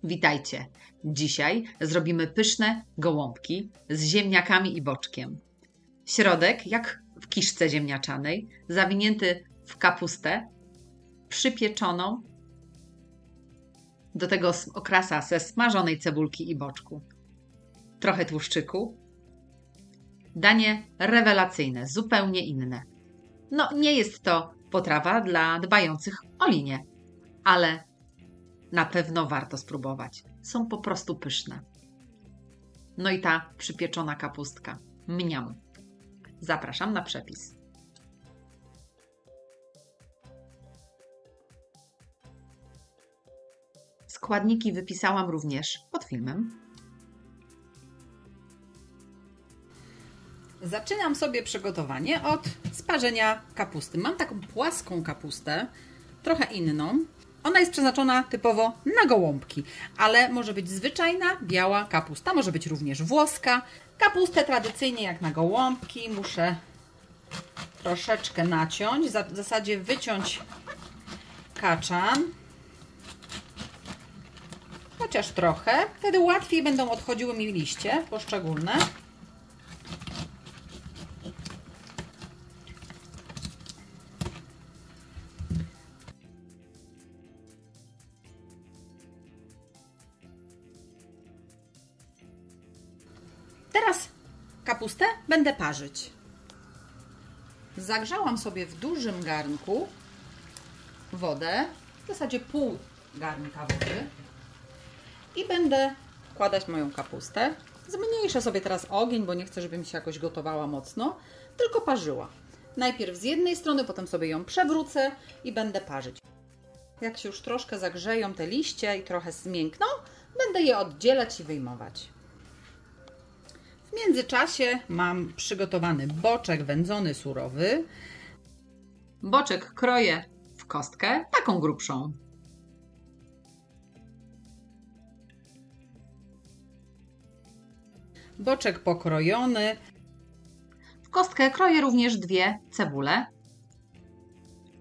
Witajcie! Dzisiaj zrobimy pyszne gołąbki z ziemniakami i boczkiem. Środek, jak w kiszce ziemniaczanej, zawinięty w kapustę, przypieczoną, do tego okrasa ze smażonej cebulki i boczku. Trochę tłuszczyku. Danie rewelacyjne, zupełnie inne. No, nie jest to potrawa dla dbających o linię, ale na pewno warto spróbować. Są po prostu pyszne. No i ta przypieczona kapustka. Mniam. Zapraszam na przepis. Składniki wypisałam również pod filmem. Zaczynam sobie przygotowanie od sparzenia kapusty. Mam taką płaską kapustę, trochę inną. Ona jest przeznaczona typowo na gołąbki, ale może być zwyczajna, biała kapusta, może być również włoska. Kapustę tradycyjnie jak na gołąbki muszę troszeczkę naciąć, w zasadzie wyciąć kaczan. Chociaż trochę, wtedy łatwiej będą odchodziły mi liście poszczególne. Teraz kapustę będę parzyć. Zagrzałam sobie w dużym garnku wodę, w zasadzie pół garnka wody i będę wkładać moją kapustę. Zmniejszę sobie teraz ogień, bo nie chcę, żeby mi się jakoś gotowała mocno, tylko parzyła. Najpierw z jednej strony, potem sobie ją przewrócę i będę parzyć. Jak się już troszkę zagrzeją te liście i trochę zmiękną, będę je oddzielać i wyjmować. W międzyczasie mam przygotowany boczek wędzony surowy. Boczek kroję w kostkę, taką grubszą. Boczek pokrojony. W kostkę kroję również 2 cebule.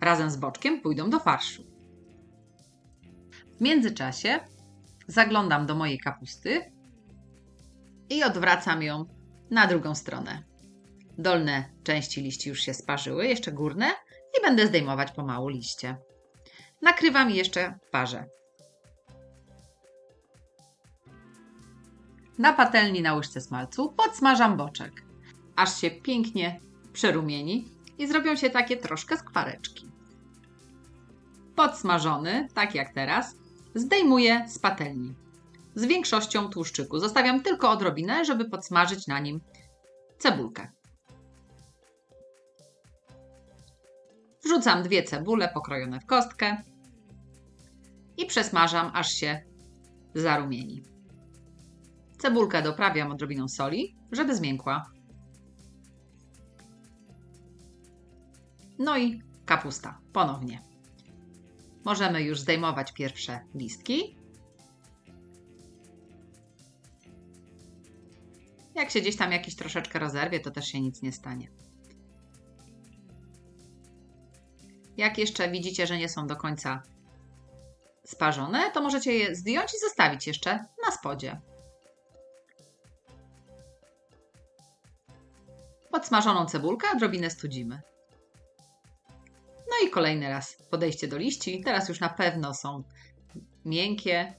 Razem z boczkiem pójdą do farszu. W międzyczasie zaglądam do mojej kapusty i odwracam ją na drugą stronę. Dolne części liści już się sparzyły, jeszcze górne i będę zdejmować pomału liście. Nakrywam i jeszcze parzę. Na patelni na łyżce smalcu podsmażam boczek, aż się pięknie przerumieni i zrobią się takie troszkę skwareczki. Podsmażony, tak jak teraz, zdejmuję z patelni. Z większością tłuszczyku. Zostawiam tylko odrobinę, żeby podsmażyć na nim cebulkę. Wrzucam 2 cebule pokrojone w kostkę i przesmażam, aż się zarumieni. Cebulkę doprawiam odrobiną soli, żeby zmiękła. No i kapusta ponownie. Możemy już zdejmować pierwsze listki. Jak się gdzieś tam jakiś troszeczkę rozerwie, to też się nic nie stanie. Jak jeszcze widzicie, że nie są do końca sparzone, to możecie je zdjąć i zostawić jeszcze na spodzie. Podsmażoną cebulkę odrobinę studzimy. No i kolejny raz podejście do liści. Teraz już na pewno są miękkie.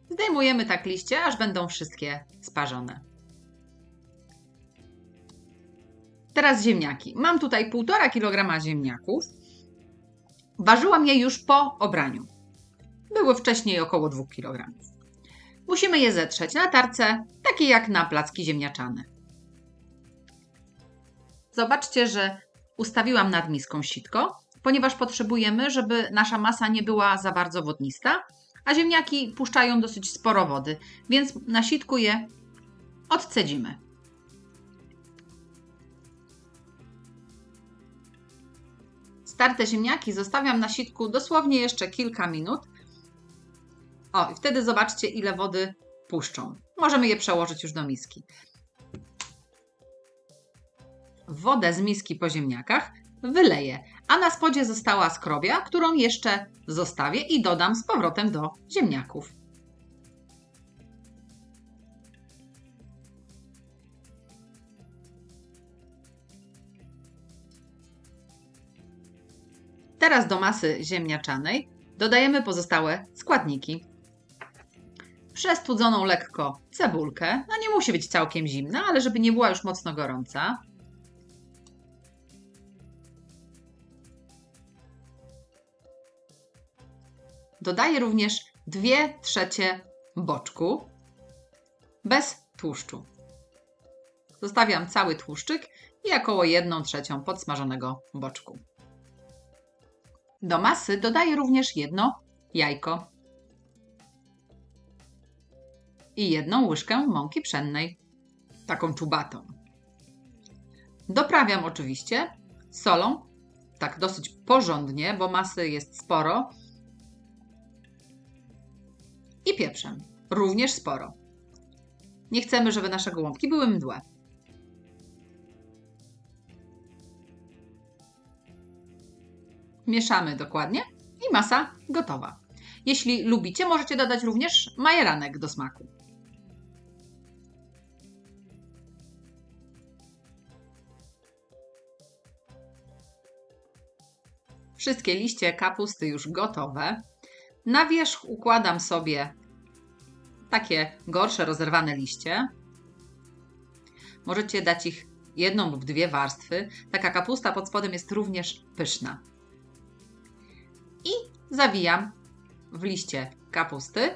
Zdejmujemy tak liście, aż będą wszystkie sparzone. Teraz ziemniaki. Mam tutaj 1,5 kg ziemniaków. Ważyłam je już po obraniu. Były wcześniej około 2 kg. Musimy je zetrzeć na tarce, takiej jak na placki ziemniaczane. Zobaczcie, że ustawiłam nad miską sitko, ponieważ potrzebujemy, żeby nasza masa nie była za bardzo wodnista, a ziemniaki puszczają dosyć sporo wody, więc na sitku je odcedzimy. Starte ziemniaki zostawiam na sitku dosłownie jeszcze kilka minut, O, i wtedy zobaczcie, ile wody puszczą. Możemy je przełożyć już do miski. Wodę z miski po ziemniakach wyleję, a na spodzie została skrobia, którą jeszcze zostawię i dodam z powrotem do ziemniaków. Teraz do masy ziemniaczanej dodajemy pozostałe składniki. Przestudzoną lekko cebulkę, no nie musi być całkiem zimna, ale żeby nie była już mocno gorąca. Dodaję również 2/3 boczku bez tłuszczu. Zostawiam cały tłuszczyk i około 1/3 podsmażonego boczku. Do masy dodaję również 1 jajko i 1 łyżkę mąki pszennej, taką czubatą. Doprawiam oczywiście solą, tak dosyć porządnie, bo masy jest sporo, i pieprzem, również sporo. Nie chcemy, żeby nasze gołąbki były mdłe. Mieszamy dokładnie i masa gotowa. Jeśli lubicie, możecie dodać również majeranek do smaku. Wszystkie liście kapusty już gotowe. Na wierzch układam sobie takie gorsze, rozerwane liście. Możecie dać ich 1 lub 2 warstwy. Taka kapusta pod spodem jest również pyszna. I zawijam w liście kapusty,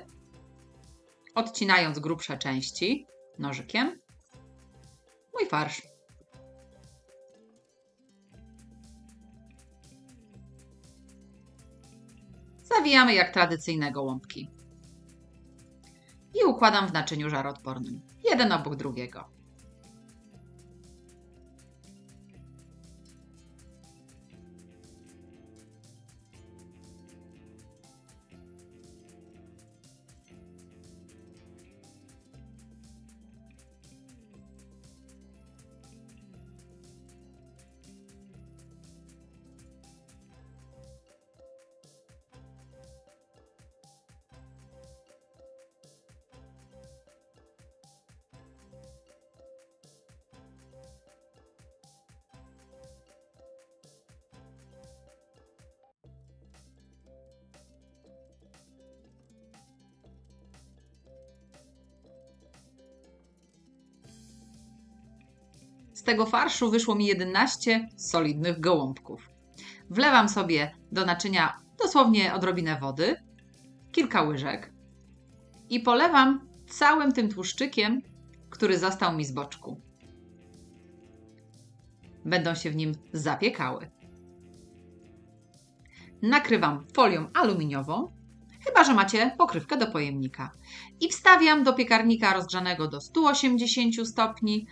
odcinając grubsze części nożykiem, mój farsz. Zawijamy jak tradycyjne gołąbki. I układam w naczyniu żaroodpornym, jeden obok drugiego. Z tego farszu wyszło mi 11 solidnych gołąbków. Wlewam sobie do naczynia dosłownie odrobinę wody, kilka łyżek i polewam całym tym tłuszczykiem, który został mi z boczku. Będą się w nim zapiekały. Nakrywam folią aluminiową, chyba że macie pokrywkę do pojemnika. I wstawiam do piekarnika rozgrzanego do 180 stopni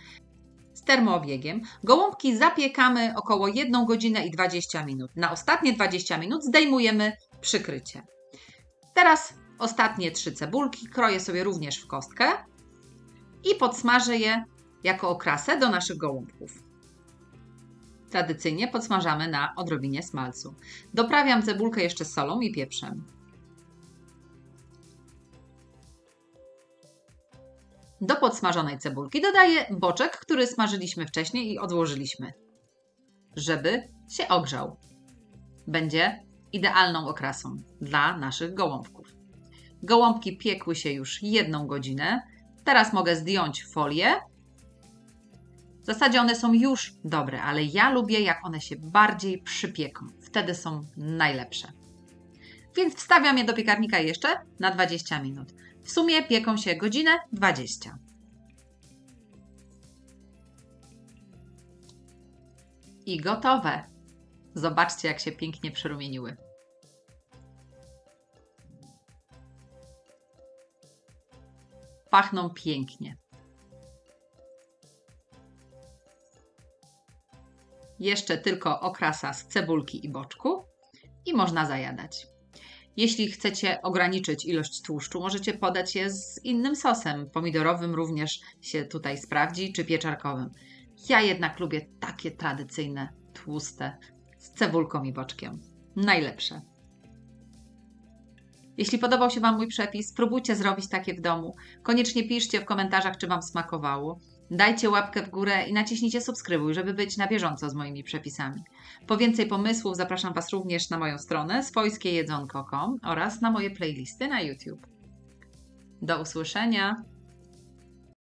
z termoobiegiem. Gołąbki zapiekamy około 1 godzinę i 20 minut. Na ostatnie 20 minut zdejmujemy przykrycie. Teraz ostatnie 3 cebulki kroję sobie również w kostkę i podsmażę je jako okrasę do naszych gołąbków. Tradycyjnie podsmażamy na odrobinie smalcu. Doprawiam cebulkę jeszcze solą i pieprzem. Do podsmażonej cebulki dodaję boczek, który smażyliśmy wcześniej i odłożyliśmy, żeby się ogrzał. Będzie idealną okrasą dla naszych gołąbków. Gołąbki piekły się już 1 godzinę. Teraz mogę zdjąć folię. W zasadzie one są już dobre, ale ja lubię, jak one się bardziej przypieką. Wtedy są najlepsze. Więc wstawiam je do piekarnika jeszcze na 20 minut. W sumie pieką się godzinę 20. I gotowe. Zobaczcie, jak się pięknie przerumieniły. Pachną pięknie. Jeszcze tylko okrasa z cebulki i boczku i można zajadać. Jeśli chcecie ograniczyć ilość tłuszczu, możecie podać je z innym sosem. Pomidorowym również się tutaj sprawdzi, czy pieczarkowym. Ja jednak lubię takie tradycyjne, tłuste, z cebulką i boczkiem. Najlepsze. Jeśli podobał się Wam mój przepis, spróbujcie zrobić takie w domu. Koniecznie piszcie w komentarzach, czy Wam smakowało. Dajcie łapkę w górę i naciśnijcie subskrybuj, żeby być na bieżąco z moimi przepisami. Po więcej pomysłów zapraszam Was również na moją stronę swojskiejedzonko.com oraz na moje playlisty na YouTube. Do usłyszenia!